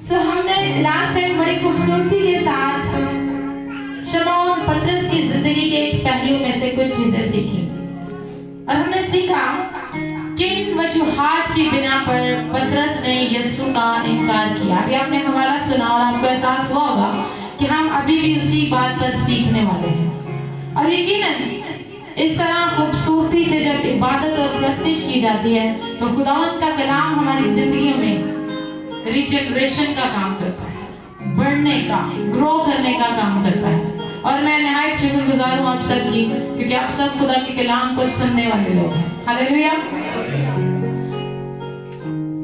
हमने last time बड़ी खूबसूरती के साथ शमौन पतरस की जिंदगी के पहलू में से कुछ चीजें सीखी और हमने सीखा किन वजूहात की बिना पर पतरस ने यीशु का इनकार किया। अभी आपने हवाला सुना और आपको एहसास हुआ होगा कि हम अभी भी उसी बात पर सीखने वाले हैं। और यकीनन इस तरह खूबसूरती से जब इबादत और प्रस्तिश की जाती है तो खुदावंद का कलाम हमारी जिंदगियों में रिजेनरेशन का काम करता है, बढ़ने का, ग्रो करने का काम करता है। और मैं निहायत शुक्रगुजार हूँ आप सब की, क्योंकि आप सब खुदा के कलाम को सुनने वाले लोग हैं। हालेलुया।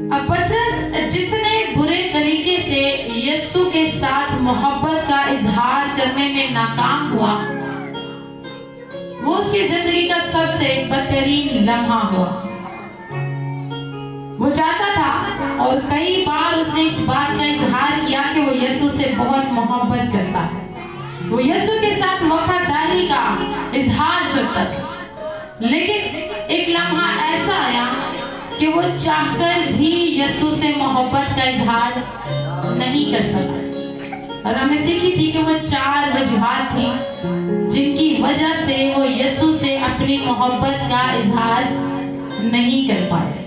अब पतरस जितने बुरे तरीके से यीशु के साथ मोहब्बत का इजहार करने में नाकाम हुआ, वो उसकी जिंदगी का सबसे बदतरीन लम्हा हुआ। वो चाहता था और कई बार उसने इस बात का इजहार किया कि वो यीशु से बहुत मोहब्बत करता है, वो यीशु के साथ वफादारी का इजहार करता था। लेकिन एक लम्हा ऐसा आया कि वो चाहकर भी यीशु से मोहब्बत का इजहार नहीं कर सका। और हमने सीखी थी कि वो 4 वजूहात थी जिनकी वजह से वो यीशु से अपनी मोहब्बत का इजहार नहीं कर पाए।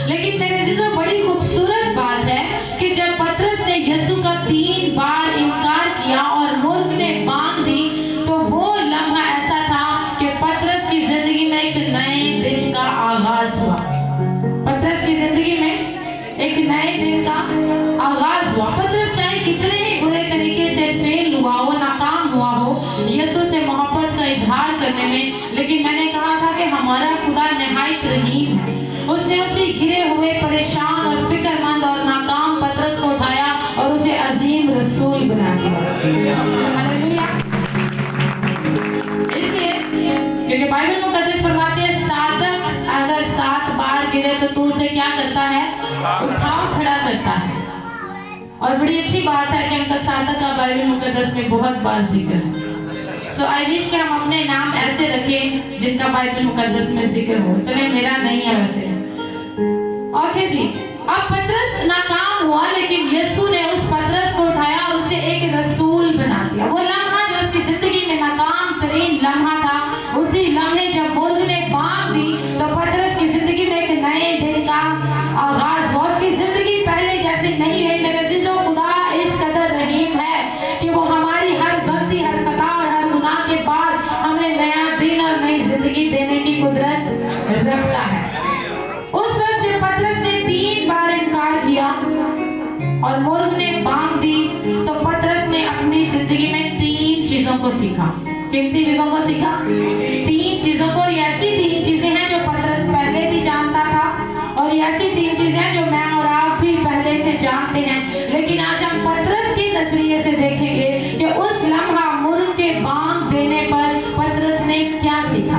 लेकिन मेरे अजीजों, बड़ी खूबसूरत बात है कि जब पतरस ने यीशु का 3 बार इनकार किया और मुर्ग ने बांध दी, तो वो लम्हा ऐसा था कि पतरस की जिंदगी में एक नए दिन का आगाज हुआ। पतरस की जिंदगी में एक नए दिन का आगाज हुआ। पतरस चाहे कितने ही बुरे तरीके से फेल हुआ हो, नाकाम हुआ हो यीशु से मोहब्बत का इजहार करने में, लेकिन मैंने कहा था कि हमारा खुदा निहायत रहीम है। उसने उसी गिरे हुए, परेशान और फिक्रमंद और नाकाम पतरस को उठाया और उसे अजीम रसूल बना दिया। हालेलुया। इसलिए क्योंकि बाइबल मुकद्दस फरमाती है, साधक अगर 7 बार गिरे तो तू उसे क्या करता है? उठा खड़ा करता है। और बड़ी अच्छी बात है कि अंकल साधक का बाइबल मुकद्दस में बहुत बार जिक्र है। सो आई विश कि हम अपने नाम ऐसे रखें जिनका बाइबल मुकद्दस में जिक्र हो। चलिए, मेरा नहीं है वैसे। ओके जी। अब पतरस नाकाम हुआ, लेकिन यीशु ने उस पतरस को उठाया और उसे एक रसूल बना दिया। वो लम्हा जो उसकी जिंदगी में नाकाम तरीन लम्हा था, उसी लम्हे जब मुर्ग ने बांध दी तो पतरस की जिंदगी में एक नए दिन का आगाज हुआ। उसकी जिंदगी पहले जैसी नहीं रही। मेरे अजीजों, खुदा इस कदर रहीम है कि वो हमारी हर गलती, हर खता और हर गुनाह के बाद हमें नया दिन और नई जिंदगी देने की कुदरत रखता है। उस वक्त जब पतरस ने 3 बार इनकार किया और मुर्ग ने बांध दी, तो पतरस ने अपनी जिंदगी में 3 चीजों को सीखा। कितनी चीजों को सीखा? 3 चीजों को। ऐसी 3 चीजें हैं जो पतरस पहले भी जानता था और ऐसी 3 चीजें हैं जो मैं और आप भी पहले से जानते हैं। लेकिन आज हम पतरस के नजरिए से देखेंगे कि उस लम्हा मुर्ग के बांध देने पर पतरस ने क्या सीखा।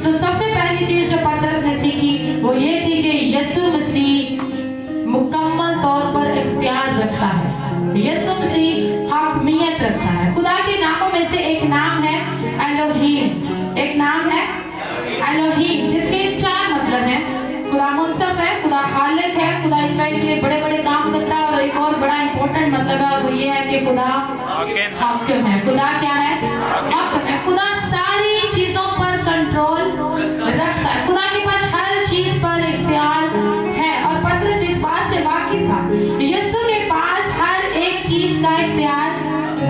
तो सबसे पहली चीज जो पतरस ने सीखी वो ये थी कि यीशु मसीह मुकम्मल तौर पर इख्तियार रखता है। यीशु मसीह हाकमियत रखता है। खुदा के नामों में से एक नाम है एलोहीम। एक नाम है एलोहीम, जिसके 4 मतलब हैं। खुदा मुनसफ है, खुदा खालिक है, खुदा इसराइल के लिए बड़े बड़े काम करता है, और एक और बड़ा इंपॉर्टेंट मतलब है और वो ये है कि खुदा हाकिम है। खुदा क्या है? हाकिम है। खुदा सारी चीजों पर कंट्रोल रखता है। खुदा के पास हर चीज पर इख्तियार है और पतरस इस बात से वाकिफ था। यीशु के पास हर एक चीज का इख्तियार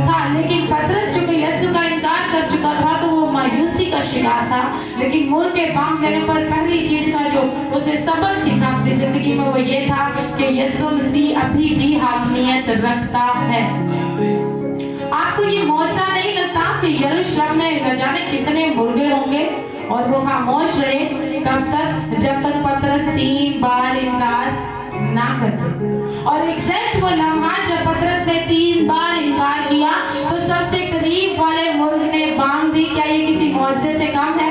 था, लेकिन पतरस चूंकि यीशु का इनकार कर चुका था तो वो मायूसी का शिकार था। लेकिन मुर्ग के बांध देने पर पहली चीज का जो उसे सबक सीखा अपनी जिंदगी में वो ये था कि यीशु मसीह अभी भी हाकमियत रखता है। आपको ये मौजज़ा नहीं लगता कि यरूशलेम में न जाने कितने मुर्गे होंगे और वो खामोश रहे तब तक जब तक पतरस 3 बार इनकार ना कर दे। और एग्जैक्ट वो लम्हा जब पतरस ने 3 बार इनकार किया तो सबसे करीब वाले मुर्ग ने बांध दी। क्या ये किसी मौजज़े से कम है?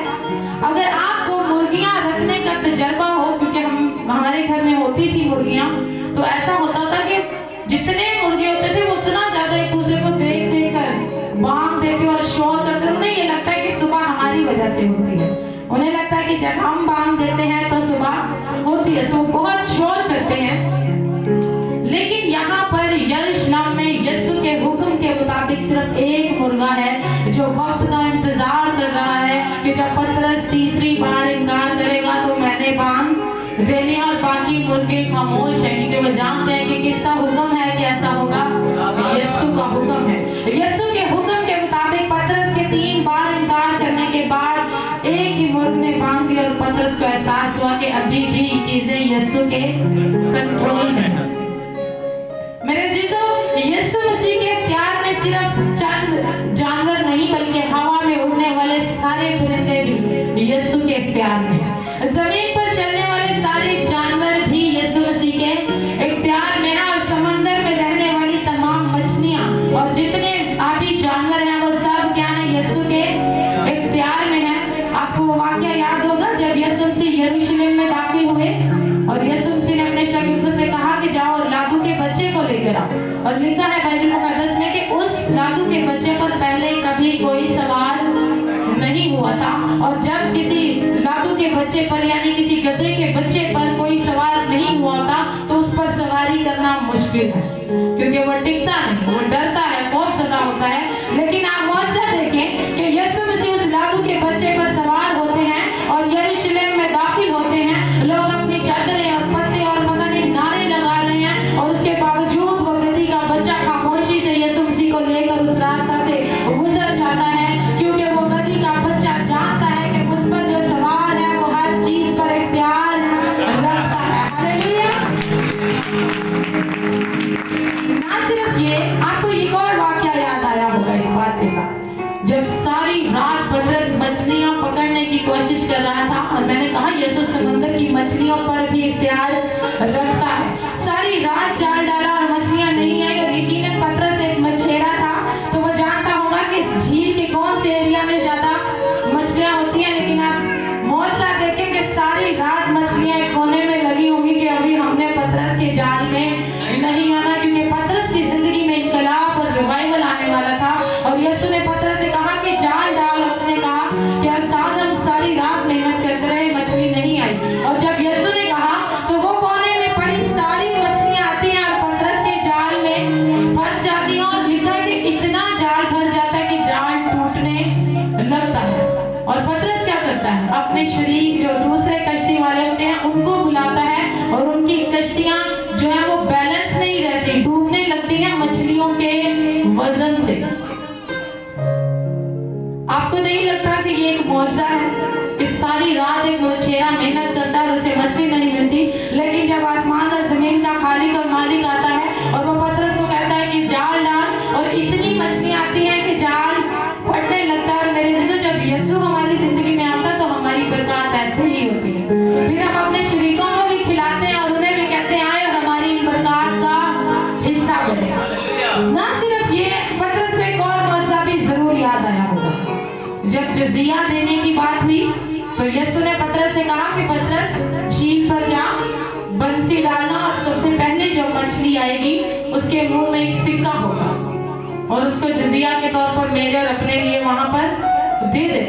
अगर आपको मुर्गियां रखने का तजर्बा हो, क्योंकि हमारे घर में होती थी मुर्गियां, तो ऐसा होता था कि जितने मुर्गे होते थे वो उतना ज्यादा एक दूसरे को देख देख कर बांध देते और शोर करते। उन्हें ये लगता है कि सुबह हमारी वजह से होती है। उन्हें लगता है कि जब हम बांध देते हैं तो सुबह होती है। सो बहुत शोर करते हैं। लेकिन यहाँ पर सिर्फ एक मुर्गा है जो वक्त का इंतजार कर रहा है कि जब पतरस तीसरी बार इनकार करेगा तो मैंने बांध देने, और बाकी मुर्गे खामोश है क्योंकि वो जानते हैं कि किसका हुक्म है कि ऐसा होगा, यीशु का हुक्म है। यीशु के हुक्म के मुताबिक पतरस के 3 बार इनकार करने के बाद एक ही मुर्ग ने बांध दिया और पतरस को एहसास हुआ कि अभी भी चीजें यीशु के कंट्रोल में हैं। मेरे जीजों, यीशु मसीह के प्यार में सिर्फ चंद जानवर नहीं बल्कि हवा में उड़ने वाले सारे परिंदे भी यीशु के प्यार में हैं। जमीन पर चलने वाले सारे जानवर भी यीशु मसीह के एक प्यार में हैं, और समंदर में रहने वाली तमाम मछलियां और जितने आदि जानवर हैं वो सब क्या है, यीशु के एक प्यार में हैं। आपको वो वाकया याद होगा जब यीशु मसीह यरूशलेम में दाखिल हुए और यीशु मसीह ने अपने शागिर्दों से कहा कि जाओ और लादू के बच्चे को लेकर आओ, और लिखा है बाइबल मुकद्दस में कि उस लादू के बच्चे पर पहले कभी कोई सवार नहीं हुआ था, और जब किसी लादू के बच्चे पर यानी किसी गधे के बच्चे पर कोई सवार नहीं हुआ था तो उस पर सवारी करना मुश्किल है क्योंकि वो टिकता नहीं, वो डरता है, बहुत ज्यादा होता है। लेकिन आप मौजूदा देखें कि यीशु मसीह उस लादू के बच्चे पर सवार होते हैं और यरूशलेम में दाखिल होते हैं। लोग अपनी चादरें और पत्ते और पता नहीं नारे लगा रहे हैं, और उसके बावजूद वो गधी का बच्चा खामोशी से यीशु मसीह को लेकर उस रास्ता से गुजर जाता है, क्योंकि वो गधी का बच्चा जानता है कि मुझ पर जो सवार है वो हर चीज पर एक प्यार रखता है। हालेलुया। ना सिर्फ ये, आपको एक और वाकया याद आया होगा इस बात के साथ, जब सारी रात पतरस मछलियां पकड़ने की कोशिश कर रहा था, और मैंने कहा यीशु समंदर की मछलियों पर भी एक प्यार रखता है। सारी रात जाल डाला और मछलियां नहीं आई, और यकीनन पतरस एक मछेरा था तो वो जानता होगा कि इस झील के कौन से एरिया में ज्यादा मछलियां होती हैं। लेकिन आप मौजूदा देखें कि सारी रात मछलियां एक कोने में लगी होंगी कि अभी हमने पतरस के जाल में नहीं आना, क्योंकि पतरस की जिंदगी में इनकलाब और रिवाइवल आने वाला था। और यीशु ने पतरस से कहा कि जाल डाल, और उसने कहा कि उस्ताद हम सारी रात मेहनत करते रहे, मछली नहीं आई। और जब यीशु ने कहा तो वो कोने में पड़ी सारी मछलियां आती हैं और पतरस के जाल में फंस जाती हैं, और लिखा है कि इतना जाल भर जाता है कि जाल टूटने लगता है। और पतरस क्या करता है, अपने शरीक जो दूसरे कश्ती वाले होते हैं उनको बुलाता है, और उनकी कश्तियां जो है वो बैलेंस नहीं रहती, डूबने लगती हैं मछलियों के वजन से। आपको नहीं लगता कि ये एक मौजज़ा है कि सारी रात एक मछेरा मेहनत करता है और उसे मछली नहीं मिलती, लेकिन जब आसमान और जमीन का खालिक और मालिक आता है और वो पतरस को कहता है कि जाल डाल, और इतनी मछलियां आती हैं कि जाल फटने लगता है। और मेरे दोस्तों, जब यीशु हमारी जिंदगी में आता है तो हमारी बरकत ऐसे ही होती है। फिर हम अपने शरीकों को भी खिलाते हैं और उन्हें भी कहते हैं आए और हमारी बरकत का हिस्सा बने। ना सिर्फ ये, पतरस को एक और मौजज़ा भी जरूर याद आया होगा। जब जजिया देने की बात हुई तो यीशु ने पतरस से कहा कि पतरस झील पर जा, बंसी डालना, और सबसे पहले जो मछली आएगी उसके मुंह में एक सिक्का होगा, और उसको जजिया के तौर पर मेरे और अपने लिए वहां पर दे दे।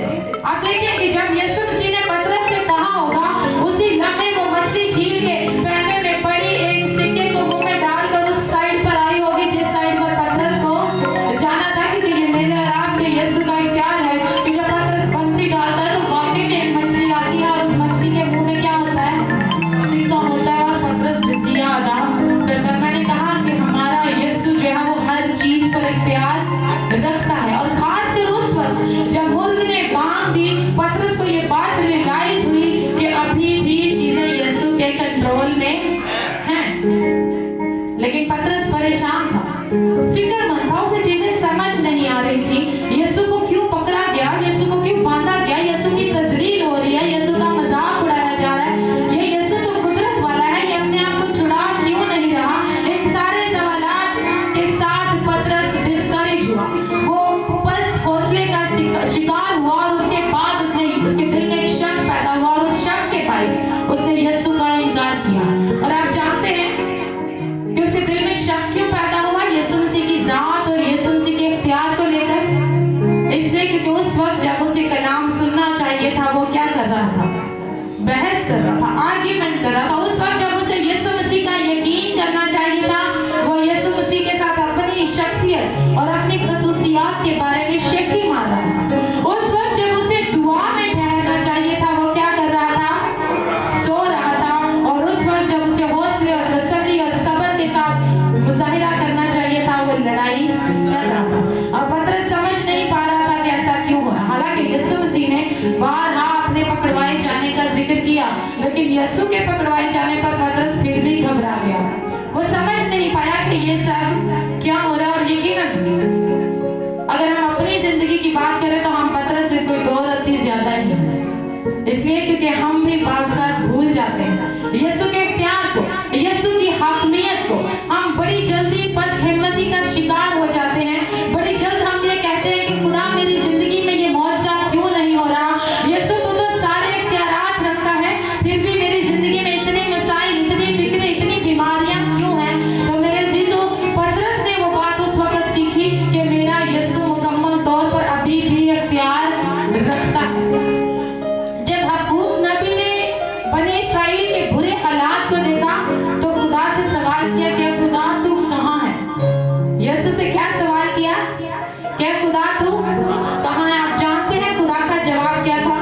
आप देखिए कि जब यीशु मसीह ने पतरस से कहा होगा, उसी लम्हे वो मछली झील के पहने में पड़ी एक सिक्के को मुंह में डालकर उस साइड पर आई होगी जिस साइड पर पतरस को जाना था, क्योंकि ये मेरे और आपके यीशु का एक प्यार है कि जब पतरस बंसी डालता है तो वाकई में एक मछली आती है, और उस मछली के मुंह में क्या होता है, सिक्का होता है, और पतरस जजिया अदा करता है। मैंने कहा कि हमारा यीशु जो है वो हर चीज पर एक प्यार रखता है, और खासकर उस वक्त जब मुर्ग ने बांध दी, पतरस को ये बात रियलाइज हुई कि अभी भी चीजें यीशु के कंट्रोल में हैं। लेकिन पतरस परेशान था, फिक्रमंद था, उसे चीजें समझ नहीं आ रही थी। यीशु को क्यों पकड़ा गया, यीशु को क्यों बांधा गया, यीशु की तजलील हो रही है, यीशु का मजाक उड़ाया जा रहा है, ये यीशु तो कुदरत वाला है, ये अपने आप को छुड़ा क्यों नहीं रहा। इन सारे सवालात के साथ पतरस डिस्करेज हुआ, वो पस्त हौसले का शिकार हुआ, और उसके बाद उसके दिल में एक शक पैदा हुआ, और उस शक के बायस उसने यीशु का इनकार किया। और आप जानते हैं कि उसके दिल में शक क्यों पैदा हुआ, यीशु मसीह की लड़ाई कर रहा था। और पतरस समझ नहीं पा रहा था कि ऐसा क्यों हो रहा। हालांकि यीशु मसीह ने बारहा अपने पकड़वाए जाने का जिक्र किया, लेकिन यीशु के पकड़वाए जाने पर पतरस फिर भी घबरा गया। वो समझ नहीं पाया कि ये सब क्या हो रहा है। और यकीनन अगर हम अपनी जिंदगी की बात करें तो हम पतरस से कोई 2 रत्ती ज्यादा ही है। इसलिए क्योंकि हम भी बात भूल जाते हैं यीशु के प्यार को, यीशु की हाकमियत को। हम बड़ी जल्दी बदहिम्मती का शिकार हो जाते हैं। बड़ी जल्द हम ये कहते हैं कि खुदा मेरी जिंदगी में ये मौजज़ा क्यों नहीं हो रहा। यीशु तू तो सारे इख्तियारात रखता है, फिर भी मेरी जिंदगी में इतने मसाइल, इतनी फिक्रें, इतनी बीमारियां क्यों हैं। तो मेरे जीजो, पतरस ने वो बात उस वक्त सीखी कि मेरा यीशु मुकम्मल तौर पर अभी भी इख्तियार रखता है। बुरे हालात को देखा तो खुदा से सवाल किया कि खुदा तू कहाँ है। यीशु से क्या सवाल किया कि खुदा तू कहाँ है। आप जानते हैं खुदा का जवाब क्या था।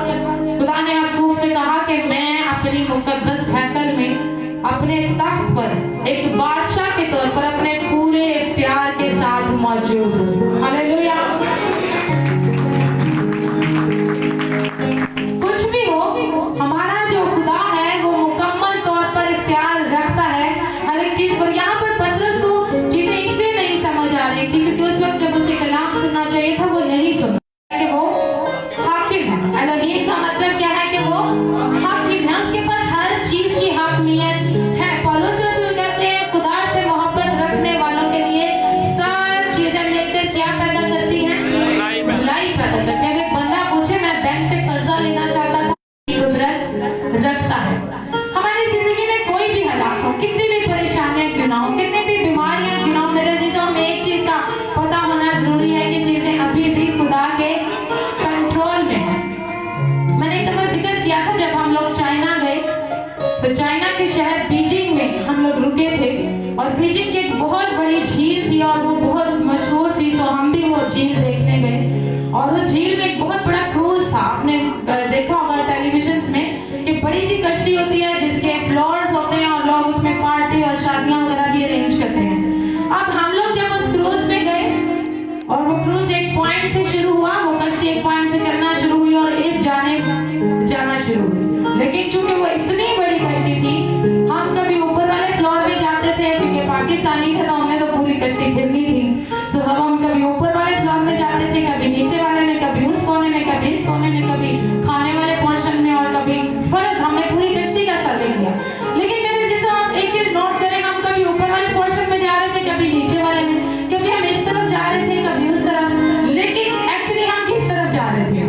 खुदा ने याकूब से कहा कि मैं अपनी मुकद्दस हैकल में अपने तख्त पर एक बादशाह के तौर पर अपने पूरे इख्तियार के साथ मौजूद हूँ। हालेलुया। कुछ भी हो, हमारा जो खुदा है वो मुकम्मल तौर पर इख्तियार रखता है हर एक चीज पर। यहाँ पर पतरस को चीजें इसलिए नहीं समझ आ रही थी क्योंकि उस वक्त जब उसे कलाम सुनना चाहिए था वो नहीं सुना कि वो हाकिम है। एलोहीम का मतलब क्या है कि वो हाकिम है, उसके पास हर चीज की हाकमियत है। पौलुस रसूल कहते हैं खुदा से मोहब्बत रखने वालों के लिए सब चीजें मिलकर क्या पैदा करती हैं, भलाई पैदा करती है। एक बंदा पूछे मैं बैंक से कर्जा लेना चाहता था, कुदरत रखता है। हमारी जिंदगी में कोई भी हालात हो, कितनी भी परेशानियां क्यों ना हो, कितनी भी बीमारियां क्यों ना हो, मेरे जीजों में एक चीज का पता होना जरूरी है कि चीजें अभी भी खुदा के कंट्रोल में है। मैंने एक दफा जिक्र किया था जब हम लोग चाइना गए तो चाइना के शहर बीजिंग में हम लोग रुके थे और बीजिंग की एक बहुत बड़ी झील थी और वो बहुत मशहूर थी। सो हम भी वो झील देखने गए और उस झील में एक बहुत बड़ा क्रूज था। आपने देखा होगा टेलीविजन में कि बड़ी सी कश्ती होती है जिसके फ्लोर्स होते हैं और लोग उसमें पार्टी और शादियां वगैरह भी अरेंज करते हैं। अब हम लोग जब उस क्रूज में गए और वो क्रूज एक पॉइंट से शुरू हुआ, वो कश्ती एक पॉइंट से चलना शुरू हुई और इस जाने जाना शुरू हुई। लेकिन चूंकि वो इतनी बड़ी कश्ती थी, हम कभी ऊपर वाले फ्लोर पे जाते थे क्योंकि पाकिस्तानी थे तो हमने तो पूरी कश्ती फिरनी थी। तो जब हम कभी ऊपर वाले फ्लोर में जाते थे, कभी नीचे वाले में, कभी उस कोने में, कभी इस कोने में, कभी खाने वाले पोर्शन में और कभी फर्क, हमने पूरी कश्ती का सर्वे किया। लेकिन मेरे जैसे आप एक चीज नोट करें, हम कभी ऊपर वाले पोर्शन में जा रहे थे, कभी नीचे वाले में, कभी हम इस तरफ जा रहे थे, कभी उस तरफ। लेकिन एक्चुअली हम किस तरफ जा रहे थे?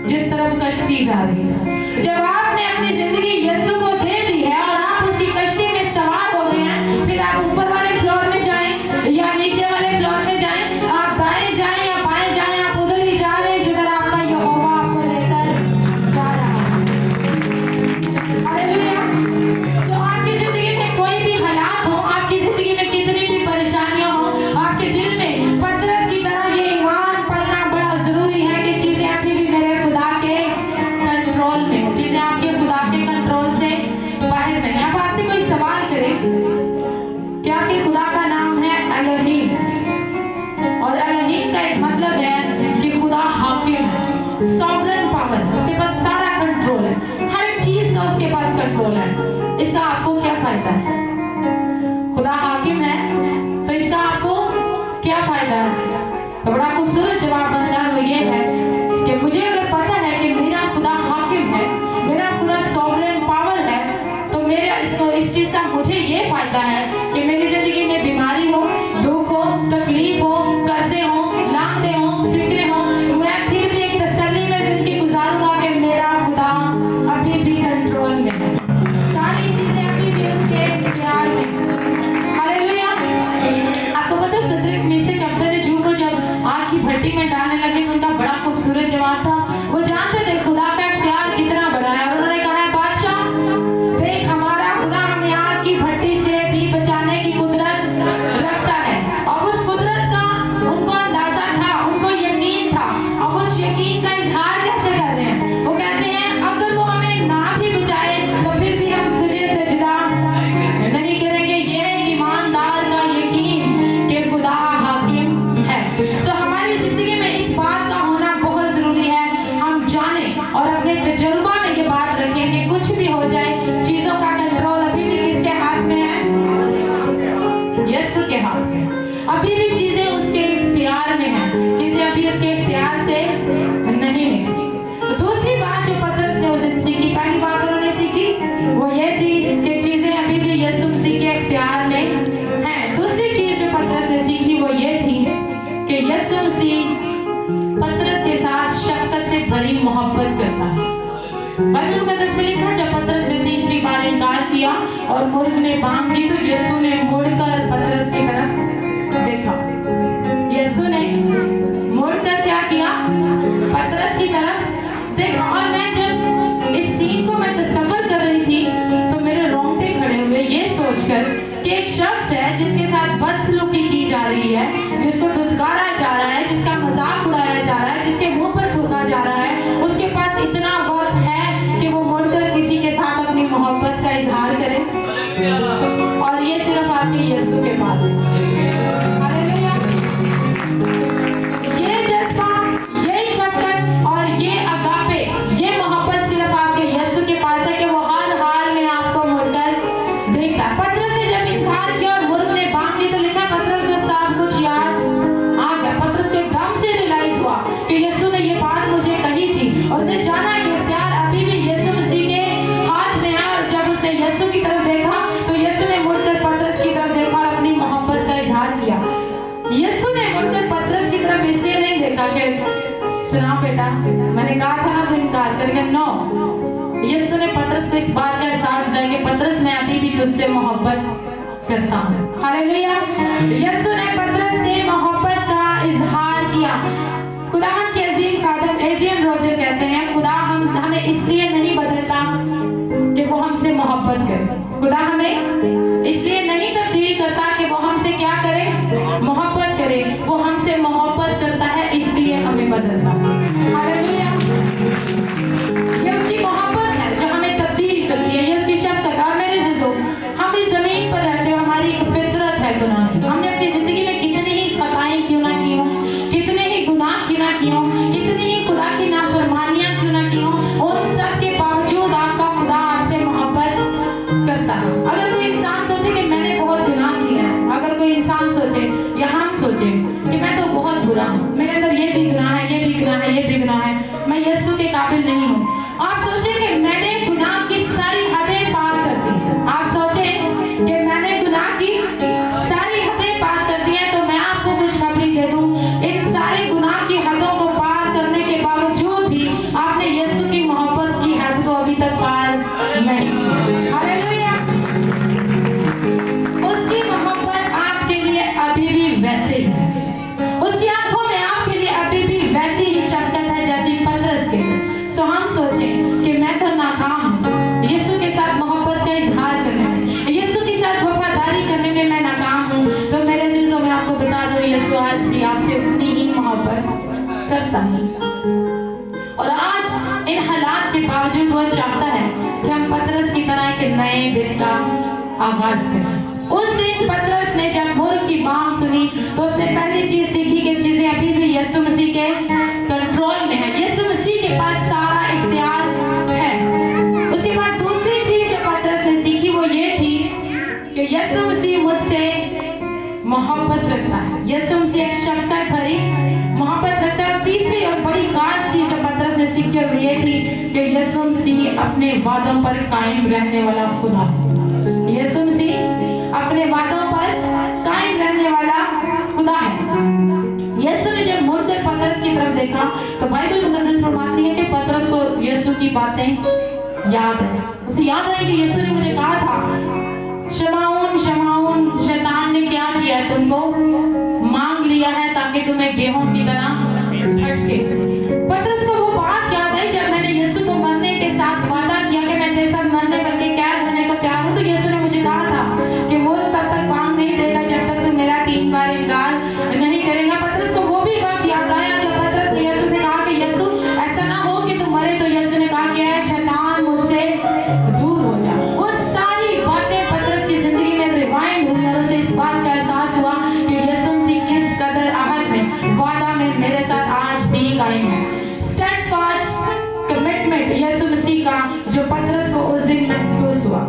जिस तरफ कश्ती जा रही है। जब आपने अपनी जिंदगी यीशु को दे दी है और आप उसकी कश्ती में सवार हो गए हैं, फिर आप ऊपर वाले फ्लोर में जाएं या नीचे वाले फ्लोर में जाएं, आप दाएं जाएं या बाएं जाएं, आप उधर ही जा रहे हैं जिधर आपका यहोवा आपको लेकर जा रहा है। हालेलुया। तो आपकी जिंदगी में कोई भी हालात हो, आपकी जिंदगी में कितनी भी परेशानियां हो, आपके दिल में पतरस की तरह ये ईमान पलना बड़ा जरूरी है कि चीजें अभी भी मेरे खुदा के कंट्रोल में, चीजें आपके खुदा के कंट्रोल से बाहर नहीं। अब आपसे कोई सवाल करे क्या कि खुदा का नाम है एलोहीम और एलोहीम का एक मतलब है कि खुदा हाकिम है, सॉवरेन पावर, उसके पास सारा कंट्रोल है, हर एक चीज का उसके पास कंट्रोल है। इसका आपको क्या फायदा है? खुदा हाकिम है तो इसका आपको क्या फायदा है? तो बड़ा खूबसूरत जवाब बनता है वो ये है कि मुझे अगर पता है कि मेरा खुदा हाकिम है, मेरा खुदा सॉवरेन पावर है, तो मेरे इस चीज का मुझे ये फायदा है कि मेरी जिंदगी में बीमारी हो, दुख हो, तकलीफ हो, कर्जे हो, लांघते हो, फिक्रे हो, मैं फिर भी एक तसल्ली में जिंदगी गुजारूंगा कि मेरा खुदा अभी भी कंट्रोल में है, सारी चीजें अभी भी उसके प्यार में। हालेलुया। आपको पता है सदरक मेशक अबेदनगो को जब आग की भट्टी में डालने लगे तो उनका बड़ा खूबसूरत जवाब था। वो जानते थे खुदा का प्यार कितना बड़ा है और उन्होंने कहा बादशाह देख, हमारा खुदा हमें आग की भट्टी से भी बचाने की कुदरत रखता है। अब उस कुदरत का उनको अंदाजा था, उनको यकीन था। अब उस यकीन का इजहार कैसे कर रहे हैं? वो कहते हैं अगर वो हमें ना भी बचाए तो फिर भी हम तुझे सजदा नहीं करेंगे। ये ईमानदार का यकीन कि खुदा यीशु के हाथ में। अभी भी चीजें उसके इख्तियार में हैं, चीजें अभी उसके इख्तियार से नहीं है। दूसरी बात जो पतरस ने उस दिन सीखी, पहली बात उन्होंने सीखी वो ये थी कि चीजें अभी भी यीशु मसीह के इख्तियार में हैं। दूसरी चीज जो पतरस ने सीखी वो ये थी कि यीशु मसीह पतरस के साथ शफकत से भरी मोहब्बत करता है। बाइबल मुकद्दस में लिखा जब पतरस ने तीसरी बार इनकार किया और मुर्ग ने बांग दी तो यीशु ने मुड़कर पतरस की तरफ देखा। यीशु ने मुड़कर क्या किया? पतरस की तरफ देखा। और मैं जब इस सीन को मैं तसव्वुर कर रही थी तो मेरे रोंगटे खड़े हुए ये सोचकर कि एक शख्स है जिसके साथ बदसलूकी की जा रही है, जिसको धुतकारा जा रहा है, जिसका मजाक उड़ाया जा रहा है, जिसके मुंह पर थूका जा रहा है, उसके पास इतना वक्त है कि वो मुड़कर किसी के साथ अपनी मोहब्बत का इजहार करे। और ये सिर्फ आपके यीशु के पास है। हालेलुया। ये जज्बा, ये शफकत और ये अगापे, ये मोहब्बत सिर्फ आपके यीशु के पास है कि वो हर हाल में आपको मुड़कर देखता है। पतरस ने जब इनकार किया और मुर्ग ने बांग दी तो लिखा पतरस को सब कुछ याद आ गया। पतरस को एकदम से रियलाइज हुआ कि यीशु ने ये बात मुझे कही थी और उसने जाना कि हथियार अभी भी यीशु मसीह के हाथ में है। और जब उसने यीशु की तरफ देखा तो यीशु ने मुड़कर पतरस की तरफ देखा और अपनी मोहब्बत का इजहार किया। यीशु ने मुड़कर पतरस की तरफ इसलिए नहीं देखा कि सुना बेटा मैंने कहा था ना तो इनकार करके, नो। यीशु ने पतरस को इस बात का एहसास दिया कि पतरस मैं अभी भी तुझसे मोहब्बत करता हूँ। हालेलुया। यीशु ने पतरस से मोहब्बत का इजहार किया। खुदावंद के अजीम खादिम एड्रियन रोजर कहते हैं खुदा हमें इसलिए नहीं बदलता कि वो हमसे मोहब्बत करे। खुदा हमें इसलिए नहीं तब्दील करता कि वो हमसे क्या करे? मोहब्बत करे। वो हमसे मोहब्बत करता है इसलिए हमें बदलता है। हालेलुया। ये उसकी मोहब्बत है जो हमें तब्दील करती है। ये उसकी शफ़क़त। और मेरे अज़ीज़ों, हम इस जमीन पर रहते हो, हमारी एक फितरत है गुनाह की। हमने अपनी जिंदगी में कितनी ही खताएं क्यों ना की हो, कितने ही गुनाह क्यों ना किए हो, कितनी ही खुदा की नाफरमानियां क्यों ना की हो, उन सब के बावजूद आपका खुदा आपसे मोहब्बत करता है। अगर कोई इंसान सोचे कि मैंने बहुत गुनाह किए हैं, अगर कोई इंसान सोचे या हम सोचे कि मैं तो बहुत बुरा हूँ, मेरे अंदर ये भी गुनाह है, ये भी गुनाह है, ये भी गुनाह है, मैं यीशु के काबिल नहीं हूँ। आप सोचे कि मैंने गुनाह की सारी हदें पार कर दी। आप सोचे कि मैंने गुनाह की सारी हदें पार कर दी है, तो मैं आपको खुशखबरी दे दूं, इन सारे गुनाह की हदों को पार करने के बावजूद भी आपने यीशु की मोहब्बत की हद को अभी तक पार नहीं। हालेलुया। उसकी मोहब्बत आपके लिए अभी भी वैसे ही है। उसकी आंखों में आपके लिए अभी भी वैसी ही शफ़क़त है जैसी पतरस के। सो हम सोचें कि मैं तो नाकाम हूँ यीशु के साथ मोहब्बत का इजहार करने में, यीशु के साथ वफादारी करने में मैं नाकाम हूँ। तो मेरे अज़ीज़ों, मैं आपको बता दूँ यीशु आज भी आपसे उतनी ही मोहब्बत करता है। और आज इन हालात के बावजूद वो चाहता है कि हम पतरस की तरह एक नए दिन का आगाज करें। उस दिन पतरस ने जब मुर्ग की बांग सुनी तो उसने पहली चीज सीखी कि चीजें अभी भी यीशु मसीह के कंट्रोल में है। यीशु मसीह के पास सारा इख्तियार है। उसके बाद दूसरी चीज जो पतरस ने सीखी वो ये थी कि यीशु मसीह मुझसे मोहब्बत रखता है। यीशु मसीह एक शफ़क़त भरी मोहब्बत रखता है। तीसरी और बड़ी खास चीज जो पतरस ने सीखी वो ये थी कि यीशु मसीह अपने वादों पर कायम रहने वाला खुदा। यीशु मसीह अपने वादों पर कायम रहने वाला खुदा है। यीशु ने जब मुड़कर पतरस की तरफ देखा तो बाइबल मुकद्दस फरमाती है कि पतरस को यीशु की बातें याद है। उसे याद है कि यीशु ने मुझे कहा था, शमाउन शमाउन, शैतान ने क्या किया? तुमको मांग लिया है ताकि तुम्हें गेहूं की तरह फटके। पतरस को वो बात याद है जब मैंने यीशु को मरने के साथ वादा किया कि मैं तेरे साथ मरने बल्कि कैद होने को तैयार हूँ। तो यीशु ने मुझे कहा था कि वो तब तक बांग नहीं देगा जब तक तू मेरा 3 बार इनकार नहीं करेगा। पतरस को वो भी बात याद आया जब पतरस ने यीशु से कहा कि यीशु ऐसा ना हो कि तू मरे। तो यीशु ने कहा कि शैतान मुझसे दूर हो जा। वो सारी बातें पतरस की जिंदगी में रिवाइंड हुई और उसे इस बात का एहसास हुआ कि यीशु मसीह किस कदर आहद में, वादा में मेरे साथ आज भी कायम है। स्टेडफास्ट कमिटमेंट यीशु मसीह का जो पतरस को उस दिन महसूस हुआ।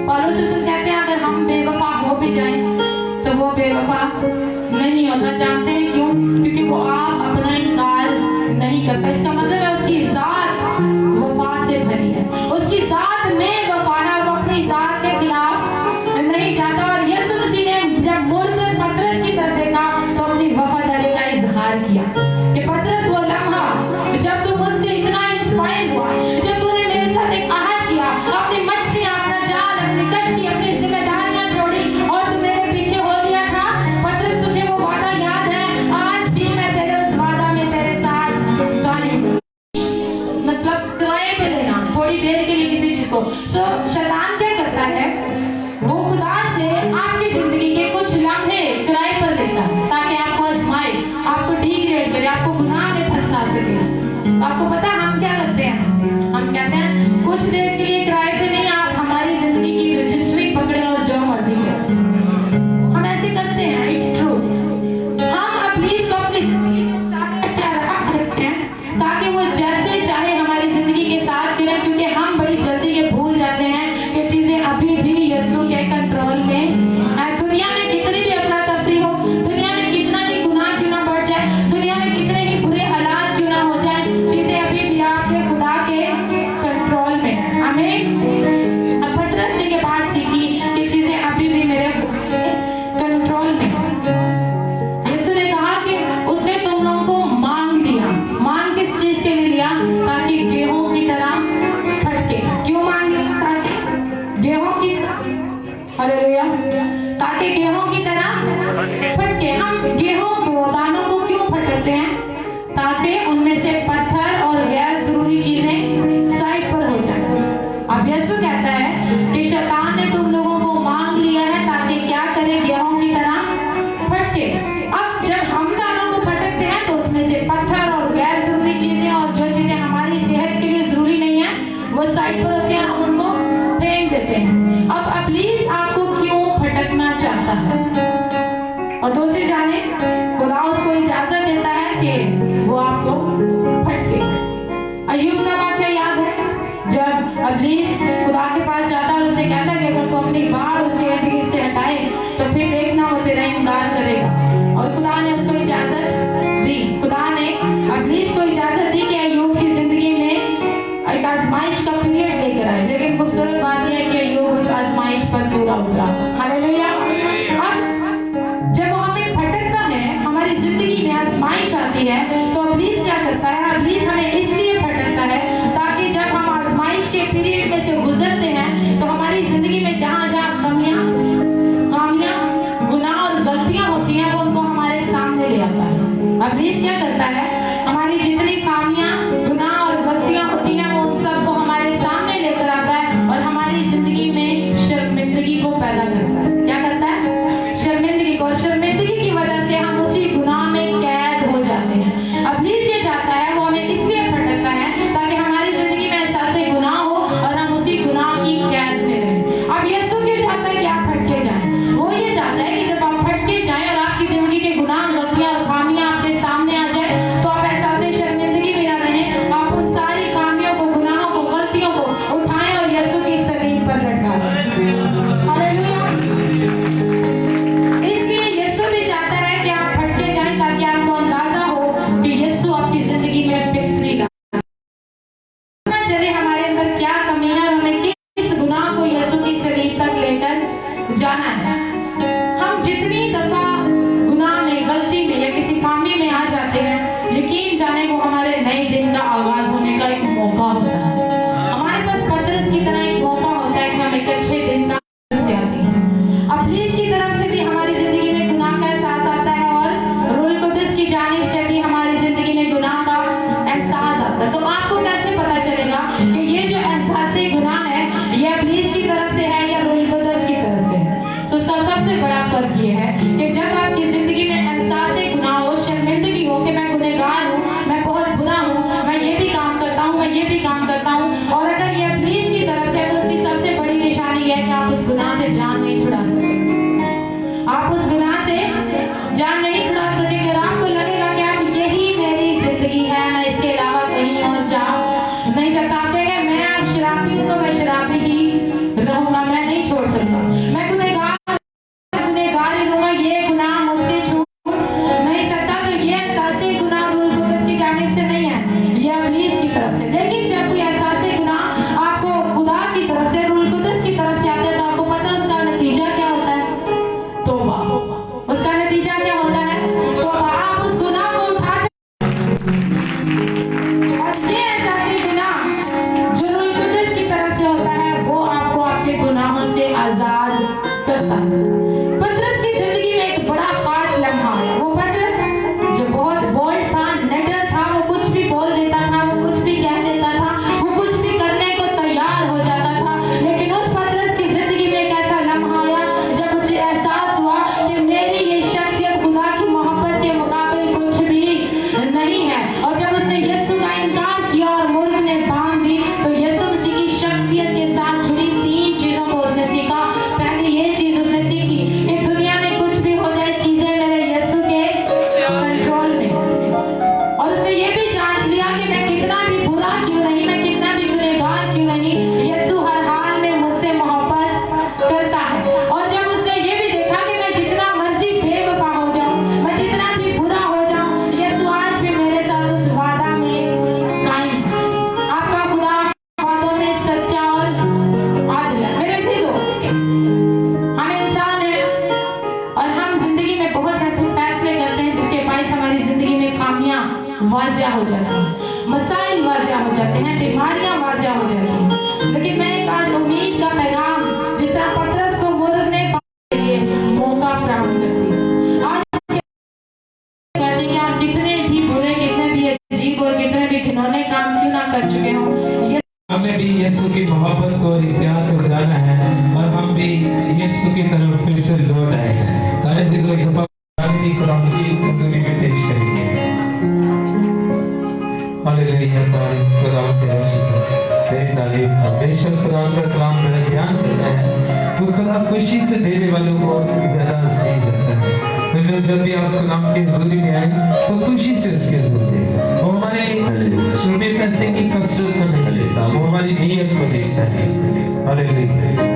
और उस कहते हैं अगर हम बेवफा हो भी जाएं वो बेवफा नहीं होता। जानते हैं क्यों? क्योंकि वो आप अपना इनकार नहीं करता। इसका मतलब है उसकी जात वफा से भरी है, उसकी जात में वफा है, वो अपनी जात के खिलाफ नहीं जाता। और यीशु मसीह ने जब मुड़कर पतरस की तरफ देखा तो अपनी वफादारी का इजहार किया कि पतरस, वो लम्हा जब तू मुझसे इतना इंस्पायर हुआ, जब तूने मेरे साथ एक आहद किया, अपनी मछलियां, अपना जाल, अपनी कश्ती, अपनी जिम्मेदारियां छोड़ी और तू मेरे पीछे हो लिया था। पतरस, तुझे वो वादा याद है? आज भी मैं तेरे उस वादा में तेरे साथ कायम हूं। मतलब किराए पे लेना थोड़ी देर के लिए किसी चीज को। शैतान क्या करता है? वो खुदा से आपकी जिंदगी के कुछ लम्हे किराए पर लेता है ताकि आपको आजमाए, आपको डिग्रेड करे, आपको गुनाह में फंसा सके। तो आपको पता है हम क्या करते हैं? हम कहते हैं कुछ देर के लिए किराए पे नहीं, आप हमारी जिंदगी की रजिस्ट्री पकड़े और जो मर्जी करें। हम ऐसे करते हैं, इट्स ट्रू। हम इब्लीस को अपनी जिंदगी के साथ क्या रख सकते हैं ताकि वो जैसे चाहे हमारी जिंदगी के साथ करें, क्योंकि हम बड़ी जल्दी ये भूल जाते हैं कि चीजें अभी भी यीशु के कंट्रोल में है। दुनिया में कितनी भी अफरा तफरी हो, दुनिया में कितना भी गुनाह क्यों ना बढ़ जाए, दुनिया में कितने ही बुरे हालात क्यों ना हो जाए, चीजें अभी भी आपके खुदा के कंट्रोल में है। आमीन। अब पतरस ने ये बात सीखी कि चीजें अभी भी मेरे कंट्रोल में है। यीशु ने कहा कि उसने तुम लोगों को मांग लिया। मांग किस चीज के लिए लिया? ताकि गेहूं की तरह फटके। क्यों मांग लिया? ताकि गेहूं की हालेलुया, ताकि गेहूं की तरह फटके। हम गेहूं को, दानों को क्यों फटकते हैं? ताकि उनमें से पत्थर और गैर जरूरी चीजें साइड पर हो जाए। अब यीशु कहता है कि शैतान ने तुम लोगों को मांग लिया है ताकि क्या करे? गेहूं की तरह फटके। अब जब हम दानों को फटकते हैं तो उसमें से पत्थर और गैर जरूरी चीजें और जो चीजें हमारी सेहत के लिए जरूरी नहीं है वो साइड पर होते हैं, हम उनको फेंक देते हैं। अब इब्लीस आपको क्यों फटकना चाहता है? और दूसरी जाने खुदा उसको इजाजत देता है कि वो आपको फटके। अय्यूब का वाकया याद है, जब इब्लीस खुदा के पास जाता है और उसे कहता है कि अगर तू अपनी बात उसके इर्द गिर्द से हटाए तो फिर देखना वो तेरा इनकार करेगा। और खुदा ने उसको इजाजत दी। खुदा ने इब्लीस को इजाजत दी कि अय्यूब की जिंदगी में एक आजमाइश का पीरियड लेकर आए। लेकिन खूबसूरत बात यह है कि अय्यूब उस आजमाइश पर पूरा उतरा। हालेलुया। अब जब वो हमें भटकता है, हमारी जिंदगी में आजमाइश आती है, तो इब्लीस क्या करता है? इब्लीस हमें इसलिए भटकता है ताकि जब हम आजमाइश के पीरियड में से गुजरते हैं तो हमारी जिंदगी में जहां जहां कमियां, खामियां, गुनाह और गलतियां होती हैं वो उनको हमारे सामने ले आता है। इब्लीस क्या करता है? हमारी जितनी खामियां, गुनाह और गलतियां होती हैं वो उन सबको हमारे सामने लेकर आता है और हमारी जिंदगी में शर्मिंदगी को पैदा करता है। क्या करता है? शर्मिंदगी को। शर्मिंदगी की वजह से हम उसी गुनाह में कैद हो जाते हैं। इब्लीस ये चाहता है, वो हमें इसलिए भटकता है ताकि हमारी जिंदगी में एहसास गुनाह हो और हम उसी गुनाह की कैद में रहें। अब यीशु क्यों चाहता है कि आप भटके जाएं? वो ये चाहता है कि जब आप भटके जाएं और आपकी जिंदगी के गुनाह, गलतियां और खामियां आपके सामने आ जाए तो आप एहसास शर्मिंदगी में ना रहें। आप उन सारी खामियों को, गुनाहों को, गलतियों को उठाएं और यीशु की सलीब पर लटका दें। हालेलुया। इसलिए यीशु भी चाहता है कि आप भटके जाएं ताकि आपको अंदाजा हो कि यीशु आपकी जिंदगी में बेहतरी ला चले हमारे अंदर क्या कमी है और हमें किस गुनाह को यीशु की सलीब तक लेकर जाना है। हम जितनी दफा गुनाह में, गलती में या किसी खामी में आ जाते हैं, यकीन जाने वो हमारे नए दिन का आगाज होने का एक मौका होता है। हमारे पास पतरस की तरह एक मौका होता है कि हम एक अच्छे दिन का से आते हैं। इब्लीस की तरफ से भी हमारी जिंदगी में गुनाह का एहसास आता है और रूह कुद्दूस की जानिब से भी हमारी जिंदगी में गुनाह का एहसास आता है। तो आपको कैसे पता चलेगा कि ये जो एहसास गुनाह है ये इब्लीस की तरफ से है या रूह कुद्दूस की तरफ से है? तो उसका सबसे बड़ा फर्क ये है कि जब आपकी जिंदगी में एहसास गुनाह हो, शर्मिंदगी हो कि मैं गुनहगार हूँ, मैं बहुत बुरा हूँ, मैं ये भी काम करता हूँ, मैं ये भी काम करता हूँ, और अगर ये इब्लीस की तरफ से है तो उसकी सबसे बड़ी निशानी है कि आप उस गुनाह से जान नहीं छुड़ा सकते। आप उस गुनाह से जान नहीं छुड़ा सकेंगे और आपको लगेगा कि आप यही मेरी जिंदगी है, मैं इसके अलावा कहीं और जा नहीं सकता। आप कहेंगे मैं अब शराबी हूँ तो मैं शराबी ही रहूंगा, मैं नहीं छोड़ सकता, मैं गुनहगार ही रहूंगा, ये नतीजा क्या होता है? तो आप उस गुनाह को उठा और ये ऐसा ही गुनाह जो रूह कुद्दूस की तरफ से होता है, वो आपको आपके गुनाहों से आजाद करता है। पतरस की जिंदगी में एक बड़ा खास लम्हा, वो पतरस जो बहुत बोल्ड था, निडर था, वो कुछ भी बोल देता था, वो कुछ भी कह देता था, वो कुछ भी करने को तैयार हो जाता था। लेकिन उस पतरस की जिंदगी में एक ऐसा लम्हा आया जब मुझे एहसास हुआ कि मेरी ये शख्सियत खुदा की मोहब्बत के मुकाबले कुछ भी नहीं है। और जब उसने यीशु का इनकार किया और मुर्ग ने बांध दी, तो यीशु मसीह की शख्सियत के साथ जुड़ी 3 चीजों को उसने सीखा। पहले ये चीज उसने सीखी कि दुनिया में कुछ भी हो जाए, चीजें मेरे यीशु के कंट्रोल में। और उसने ये भी जांच लिया कि मैं कितना भी बुरा क्यों नहीं, मैं कितना भी गुनहगार क्यों नहीं, यीशु हर हाल में मुझसे मोहब्बत करता है। और जब उसने ये भी देखा कि मैं जितना मर्जी बेवफा हो जाऊं, मैं जितना भी बुरा हो जाऊं, यीशु आज भी मेरे साथ उस वादा में कायम है। आपका खुदा वादों में सच्चा और आदिल है। मेरे अजीजों, हम इंसान हैं और हम जिंदगी में बहुत से ऐसे फैसले करते हैं जिसके बायस हमारी जिंदगी में खामियां वाजिया हो जाती हैं, मसाइल वाजिया हो जाते हैं, बीमारियां वाजिया हो जाती हैं। लेकिन मैं एक आज उम्मीद का पैगाम, जिस तरह पतरस को मुर्ग ने पाने के लिए मौका फराहम करती है, आज कहते हैं कि आप कितने भी बुरे, कितने भी अजीब और कितने भी घिनौने काम क्यों ना कर चुके हो, हमें भी यीशु की मोहब्बत को और इत्याग को जाना है और हम भी यीशु की तरफ फिर से लौट आए हैं। आज देखो एक दफा कुरान की हजूरी में पेश करेंगे। हालेलुया, तारीफ खुदा के रसूल तेरी तारीफ हो। बेशक कुरान का कलाम मेरा ध्यान करता है, वो खुदा खुशी से देने वालों को ज्यादा अजीज लगता है। तो जब भी आप कलाम की हजूरी में आए तो खुशी से उसके हजूर देगा। वो हमारे रुपये पैसे की कसरत को नहीं लेता, वो हमारी नीयत को देखता है। हालेलुया।